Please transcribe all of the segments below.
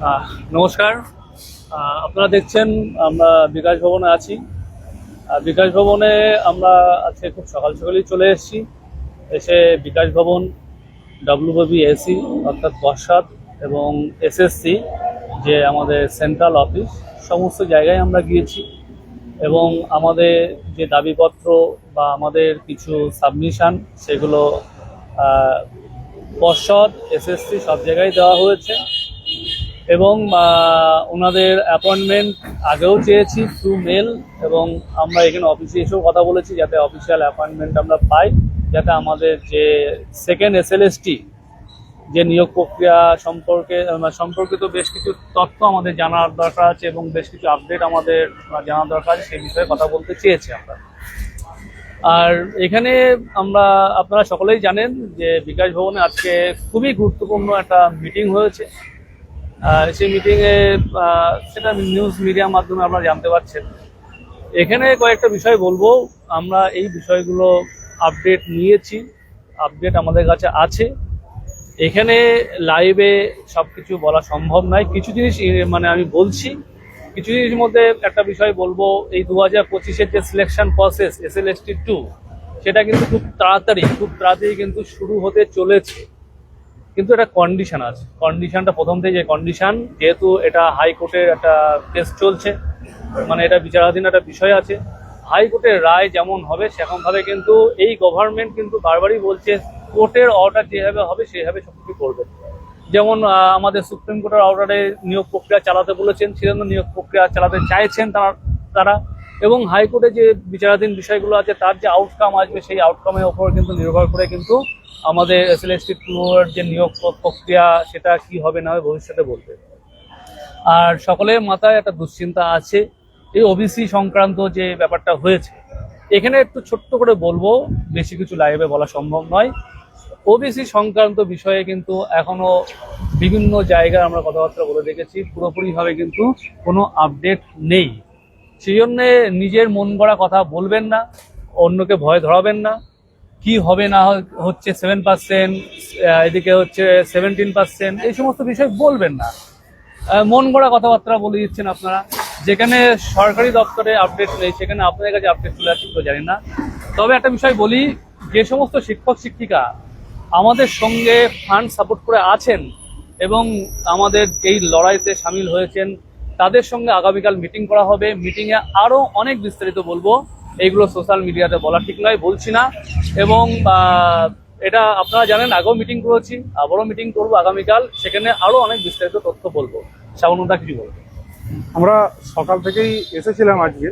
আহ, নমস্কার। আপনারা দেখছেন আমরা বিকাশ ভবনে আছি। বিকাশ ভবনে আমরা আজকে খুব সকাল সকালই চলে এসেছি। এসে বিকাশ ভবন, ডব্লিউবিএসি অর্থাৎ বর্ষাদ এবং এসএসসি যে আমাদের সেন্ট্রাল অফিস, সমস্ত জায়গায় আমরা গিয়েছি এবং আমাদের যে দাবিপত্র বা আমাদের কিছু সাবমিশন সেগুলো পর্ষদ, এসএসসি সব জায়গায় দেওয়া হয়েছে এবং ওনাদের অ্যাপয়েন্টমেন্ট আগেও চেয়েছি থ্রু মেল, এবং আমরা এখানে অফিসে এসেও কথা বলেছি যাতে অফিসিয়াল অ্যাপয়েন্টমেন্ট আমরা পাই, যাতে আমাদের যে সেকেন্ড এসএলএসটি যে নিয়োগ প্রক্রিয়া সম্পর্কিত বেশ কিছু তথ্য আমাদের জানার দরকার আছে এবং বেশ কিছু আপডেট আমাদের জানার দরকার আছে, সেই বিষয়ে কথা বলতে চেয়েছি আমরা। আর এখানে আপনারা সকলেই জানেন যে বিকাশ ভবনে আজকে খুবই গুরুত্বপূর্ণ একটা মিটিং হয়েছে। সেই মিটিংয়ে সেটা নিউজ মিডিয়ার মাধ্যমে আপনারা জানতে পারছেন। এখানে কয়েকটা বিষয় বলবো। আমরা এই বিষয়গুলো আপডেট নিয়েছি, আপডেট আমাদের কাছে আছে। এখানে লাইভে সব কিছু বলা সম্ভব নয়। কিছু জিনিস আমি বলছি, কিছু জিনিসের মধ্যে একটা বিষয় বলবো। এই 2025-এর যে সিলেকশন প্রসেস SLST-2, সেটা কিন্তু খুব তাড়াতাড়ি কিন্তু শুরু হতে চলেছে। কিন্তু একটা কন্ডিশন আছে। কন্ডিশনটা প্রথম থেকে যে কন্ডিশন, যেহেতু এটা হাইকোর্টের একটা কেস চলছে, এটা বিচারাধীন একটা বিষয় আছে। হাইকোর্টের রায় যেমন হবে সেরকমভাবে কিন্তু এই গভর্নমেন্ট কিন্তু বারবারই বলছে কোর্টের অর্ডার যেভাবে হবে সেইভাবে সবকিছু করবে। যেমন আমাদের সুপ্রিম কোর্টের অর্ডারে নিয়োগ প্রক্রিয়া চালাতে বলেছেন, সেজন্য নিয়োগ প্রক্রিয়া চালাতে চাইছেন তারা। এবং হাইকোর্টে যে বিচারাধীন বিষয়গুলো আছে তার যে আউটকাম আসবে, সেই আউটকামের ওপর কিন্তু নির্ভর করে কিন্তু আমাদের SLST-2 এর যে নিয়োগ প্রক্রিয়া সেটা কি হবে না হবে ভবিষ্যতে বলবে। আর সকলের মাথায় একটা দুশ্চিন্তা আছে এই ওবিসি সংক্রান্ত যে ব্যাপারটা হয়েছে। এখানে একটু ছোট্ট করে বলবো, বেশি কিছু লাইভে বলা সম্ভব নয়। ওবিসি সংক্রান্ত বিষয়ে কিন্তু এখনো বিভিন্ন জায়গায় আমরা কথাবার্তা বলে দেখেছি, পুরোপুরিভাবে কিন্তু কোনো আপডেট নেই। সেই জন্যে নিজের মন গড়া কথা বলবেন না, অন্যকে ভয় ধরাবেন না। কি হবে না হচ্ছে 7%, এদিকে হচ্ছে 17%, এই সমস্ত বিষয় বলবেন না। মন গড়া কথাবার্তা বলে দিচ্ছেন আপনারা। যেখানে সরকারি দপ্তরে আপডেট নেই সেখানে আপনাদের কাছে আপডেট চলে আসছে তো জানি না। তবে একটা বিষয় বলি, যে সমস্ত শিক্ষক শিক্ষিকা আমাদের সঙ্গে ফান্ড সাপোর্ট করে আছেন এবং আমাদের এই লড়াইতে সামিল হয়েছেন, তাদের সঙ্গে আগামীকাল মিটিং করা হবে। মিটিংয়ে আরও অনেক বিস্তারিত বলবো। এইগুলো সোশ্যাল মিডিয়াতে বলা ঠিক নয়, বলছি না। এবং এটা আপনারা জানেন, আগেও মিটিং করেছি, আবারও মিটিং করবো আগামীকাল, সেখানে আরও অনেক বিস্তারিত তথ্য বলবো। শ্রাবণদা কিছু বলবো? আমরা সকাল থেকেই এসেছিলাম আজকে।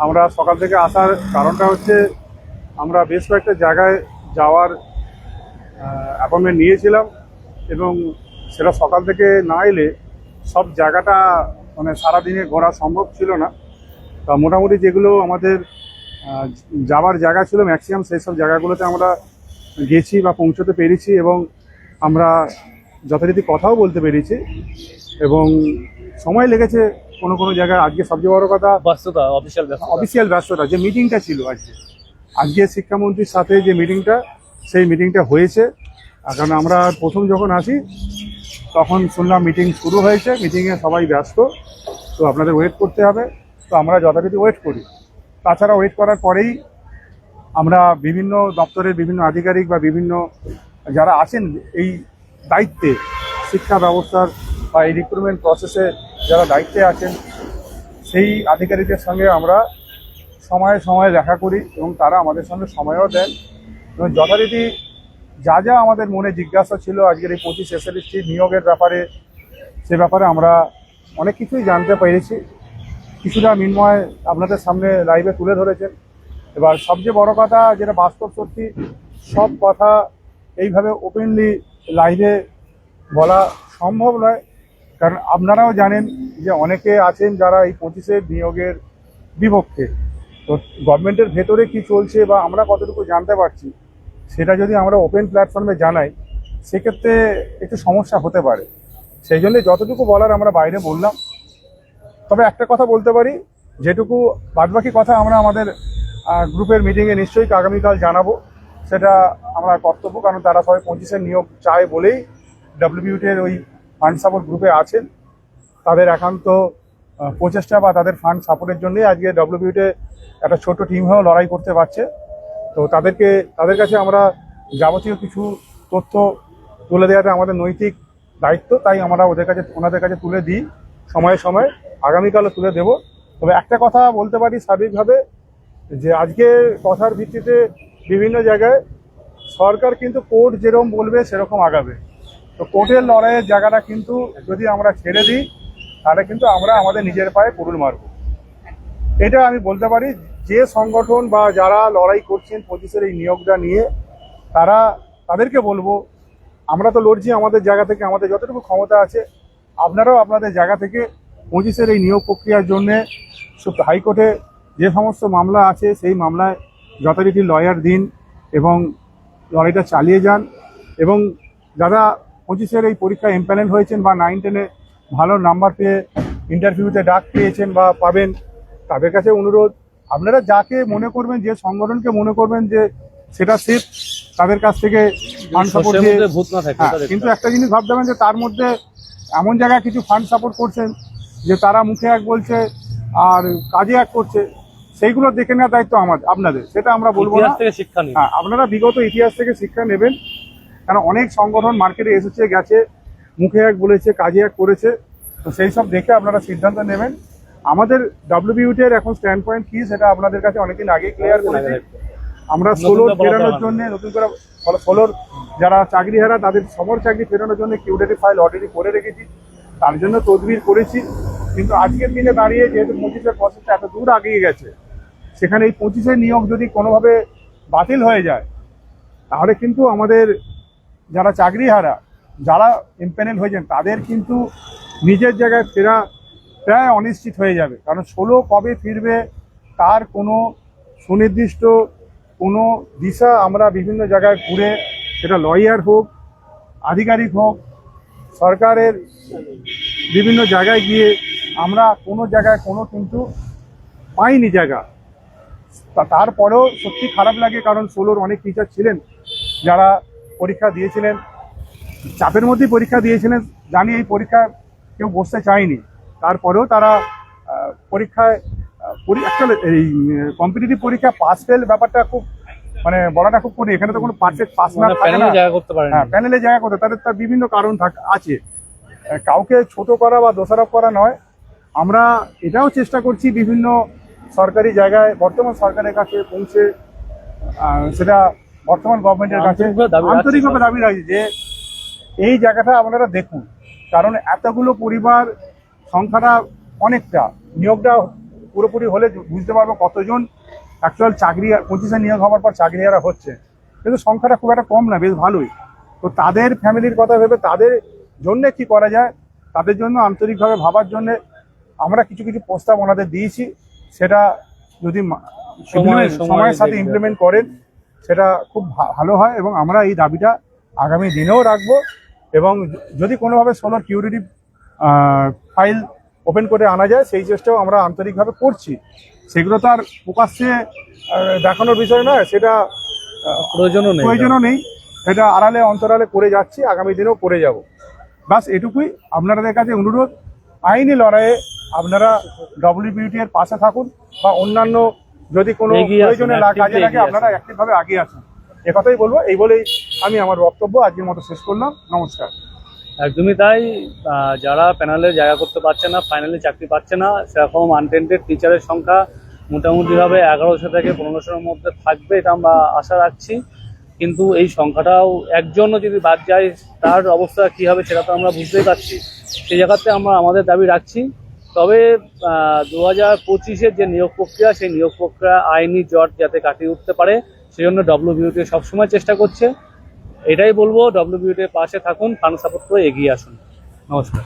আমরা সকাল থেকে আসার কারণটা হচ্ছে আমরা বেশ কয়েকটা জায়গায় যাওয়ার অ্যাপয়েন্টমেন্ট নিয়েছিলাম এবং সেটা সকাল থেকে না এলে সব জায়গাটা সারাদিনে ঘোরা সম্ভব ছিল না। তা মোটামুটি যেগুলো আমাদের যাওয়ার জায়গা ছিল ম্যাক্সিমাম সেই সব জায়গাগুলোতে আমরা গেছি বা পৌঁছতে পেরেছি এবং আমরা যথারীতি কথাও বলতে পেরেছি এবং সময় লেগেছে কোনো কোনো জায়গায়। আজকে সবচেয়ে বড় কথা ব্যস্ততা, অফিসিয়াল ব্যস্ততা। যে মিটিংটা ছিল আজকে শিক্ষামন্ত্রীর সাথে যে মিটিংটা, সেই মিটিংটা হয়েছে। কারণ আমরা প্রথম যখন আসি তখন শুনলাম মিটিং শুরু হয়েছে, মিটিংয়ে সবাই ব্যস্ত, তো আপনাদের ওয়েট করতে হবে। তো আমরা যথারীতি ওয়েট করি। তাছাড়া ওয়েট করার পরেই আমরা বিভিন্ন দপ্তরের বিভিন্ন আধিকারিক বা বিভিন্ন যারা আছেন এই দায়িত্বে, শিক্ষা ব্যবস্থার বা এই রিক্রুটমেন্ট প্রসেসে যারা দায়িত্বে আছেন, সেই আধিকারিকদের সঙ্গে আমরা সময়ে সময়ে দেখা করি এবং তারা আমাদের সঙ্গে সময়ও দেন এবং যথারীতি যা যা আমাদের মনে জিজ্ঞাসা ছিল আজকের এই 25 SLST নিয়োগের ব্যাপারে, সে ব্যাপারে আমরা অনেক কিছুই জানতে পেরেছি। কিছুটা মিন্ময় আপনাদের সামনে লাইভে তুলে ধরেছেন। এবার সবচেয়ে বড় কথা, যেটা বাস্তব সত্যি, সব কথা এইভাবে ওপেনলি লাইভে বলা সম্ভব নয়। কারণ আপনারাও জানেন যে অনেকে আছেন যারা এই 25-এর নিয়োগের বিপক্ষে। তো গভর্নমেন্টের ভেতরে কি চলছে বা আমরা কতটুকু জানতে পারছি, সেটা যদি আমরা ওপেন প্ল্যাটফর্মে জানাই সেক্ষেত্রে একটু সমস্যা হতে পারে। সেই জন্য যতটুকু বলার আমরা বাইরে বললাম। তবে একটা কথা বলতে পারি, যেটুকু বাদবাকি কথা আমরা আমাদের গ্রুপের মিটিংয়ে নিশ্চয়ই আগামীকাল জানাবো। সেটা আমরা কর্তব্য, কারণ তারা সবাই 25-এর নিয়োগ চায় বলেই WBUT-এর ওই ফান্ড সাপোর্ট গ্রুপে আছেন, তাদের একান্ত প্রচেষ্টা বা তাদের ফান্ড সাপোর্টের জন্যই আজকে ডব্লিউবিউতে একটা ছোট টিম হয়েও লড়াই করতে পারছে। তো তাদের কাছে আমরা যাবতীয় কিছু তথ্য তুলে দেওয়াটা আমাদের নৈতিক দায়িত্ব, তাই আমরা ওনাদের কাছে তুলে দিই সময়ে সময়ে, আগামীকালও তুলে দেব। তবে একটা কথা বলতে পারি সার্বিকভাবে, যে আজকে কথার ভিত্তিতে বিভিন্ন জায়গায় সরকার কিন্তু কোর্ট যেরকম বলবে সেরকম আগাবে। তো কোর্টের লড়াইয়ের জায়গাটা কিন্তু যদি আমরা ছেড়ে দিই তাহলে কিন্তু আমরা আমাদের নিজের পায়ে কুড়ুল মারব। এটা আমি বলতে পারি। যে সংগঠন বা যারা লড়াই করছেন 25-এর এই নিয়োগটা নিয়ে, তাদেরকে বলবো, আমরা তো লড়ছি আমাদের জায়গা থেকে, আমাদের যতটুকু ক্ষমতা আছে, আপনারাও আপনাদের জায়গা থেকে 25-এর এই নিয়োগ প্রক্রিয়ার জন্যে হাইকোর্টে যে সমস্ত মামলা আছে সেই মামলায় যথারীতি লয়ার দিন এবং লড়াইটা চালিয়ে যান। এবং যারা 25-এর এই পরীক্ষায় এমপ্যানেল হয়েছেন বা 9-10-এ ভালো নাম্বার পেয়ে ইন্টারভিউতে ডাক পেয়েছেন বা পাবেন, তাদের কাছে অনুরোধ, আপনারা যাকে মনে করবেন, যে সংগঠনকে মনে করবেন যে সেটা সেফ, তাদের কাছ থেকে ফান্ড সাপোর্ট দিয়ে। কিন্তু একটা জিনিস ভাবতে হবে যে তার মধ্যে এমন জায়গায় কিছু ফান্ড সাপোর্ট করছেন যে তারা মুখে এক বলছে আর কাজে এক করছে, সেইগুলো দেখে নেওয়ার দায়িত্ব আপনাদের, সেটা আমরা বলবো না। হ্যাঁ, আপনারা বিগত ইতিহাস থেকে শিক্ষা নেবেন, কারণ অনেক সংগঠন মার্কেটে এসেছে গেছে, মুখে এক বলেছে কাজে এক করেছে। তো সেই সব দেখে আপনারা সিদ্ধান্ত নেবেন। আমাদের ডব্লিউবিউটির এখন স্ট্যান্ড পয়েন্ট কি সেটা আপনাদের কাছে অনেকদিন আগে ক্লিয়ার করেছি। আমরা সোলোর ফেরানোর জন্য, নতুন করে সোলোর যারা চাকরিহারা তাদের সমর চাকরি ফেরানোর জন্য কিউডেটিভ ফাইল অলরেডি করে রেখেছি, তার জন্য তদবির করেছি। কিন্তু আজকের দিনে দাঁড়িয়ে যেহেতু 25-এর প্রসেসটা এত দূর আগিয়ে গেছে, সেখানে এই 25-এর নিয়োগ যদি কোনোভাবে বাতিল হয়ে যায় তাহলে কিন্তু আমাদের যারা চাকরিহারা, যারা এমপ্যানেল হয়েছেন, তাদের কিন্তু নিজের জায়গায় ফেরা প্রায় অনিশ্চিত হয়ে যাবে। কারণ 16 কবে ফিরবে তার কোনো সুনির্দিষ্ট কোনো দিশা আমরা বিভিন্ন জায়গায় ঘুরে, সেটা লয়ার হোক, আধিকারিক হোক, সরকারের বিভিন্ন জায়গায় গিয়ে আমরা কোনো জায়গায় কোনো কিন্তু পাইনি জায়গা। তারপরেও সত্যি খারাপ লাগে, কারণ 16-র অনেক টিচার ছিলেন যারা পরীক্ষা দিয়েছিলেন, চাপের মধ্যেই পরীক্ষা দিয়েছিলেন, জানি এই পরীক্ষা কেউ বসতে চায়নি, তারপরেও তারা পরীক্ষায় এই কম্পিটিটিভ পরীক্ষা পাস ফেল ব্যাপারটা খুব বলাটা খুব কঠিন। এখানে তো কোনো পারফেক্ট পাস না, হ্যাঁ, প্যানেলে জায়গা করতে তার বিভিন্ন কারণ আছে। কাউকে ছোট করা বা দোষারোপ করা নয়, আমরা এটাও চেষ্টা করছি বিভিন্ন সরকারি জায়গায় বর্তমান সরকারের কাছে পৌঁছে, সেটা বর্তমান গভর্নমেন্টের কাছে আন্তরিকভাবে দাবি রাখছি যে এই জায়গাটা আপনারা দেখুন। কারণ এতগুলো পরিবার, সংখ্যাটা অনেকটা, নিয়োগটা পুরোপুরি হলে বুঝতে পারবো কতজন অ্যাকচুয়াল চাকরি 25-এ নিয়োগ হওয়ার পর চাকরিহারা হচ্ছে, কিন্তু সংখ্যাটা খুব একটা কম না, বেশ ভালোই। তো তাদের ফ্যামিলির কথা ভেবে তাদের জন্য কি করা যায়, তাদের জন্য আন্তরিকভাবে ভাবার জন্য আমরা কিছু কিছু প্রস্তাব ওনাদের দিয়েছি। সেটা যদি সময়ের সাথে ইমপ্লিমেন্ট করেন সেটা খুব ভালো হয়, এবং আমরা এই দাবিটা আগামী দিনেও রাখবো। এবং যদি কোনোভাবে 16 কিউরিটিভ ফাইল ওপেন করে আনা যায় সেই চেষ্টাও আমরা আন্তরিকভাবে করছি। সেগুলো তো আর প্রকাশ্যে দেখানোর বিষয় নয়, সেটা প্রয়োজনও নেই, সেটা আড়ালে অন্তরালে করে যাচ্ছি, আগামী দিনেও করে যাব। বাস এটুকুই আপনাদের কাছে অনুরোধ, আইনি লড়াইয়ে আপনারা ডব্লিউবিউটি-এর পাশে থাকুন, বা অন্যান্য যদি কোনো প্রয়োজনে কাজে লাগে আপনারা অ্যাক্টিভভাবে আগিয়ে আসুন, একথাই বলবো। এই বলেই আমি আমার বক্তব্য আজকের মতো শেষ করলাম। নমস্কার। একদমই তাই। যারা প্যানেলে জায়গা করতে পারছে না, ফাইনালি চাকরি পাচ্ছে না, সেরকম আনটেন্টেড টিচারের সংখ্যা মোটামুটিভাবে 1100 থেকে 1500-এর মধ্যে থাকবে, এটা আমরা আশা রাখছি। কিন্তু এই সংখ্যাটাও একজনও যদি বাদ যায় তার অবস্থা কী হবে সেটা তো আমরা বুঝতেই পারছি। সেই জায়গাতে আমরা আমাদের দাবি রাখছি। তবে 2025-এর যে নিয়োগ প্রক্রিয়া, সেই নিয়োগ প্রক্রিয়া আইনি জট যাতে কাটিয়ে উঠতে পারে সেজন্য ডব্লিউবিউটি সবসময় চেষ্টা করছে। এটাই বলবো, ডব্লিউবিউটির পাশে থাকুন, ফান্ড সাপোর্ট করে এগিয়ে আসুন। নমস্কার।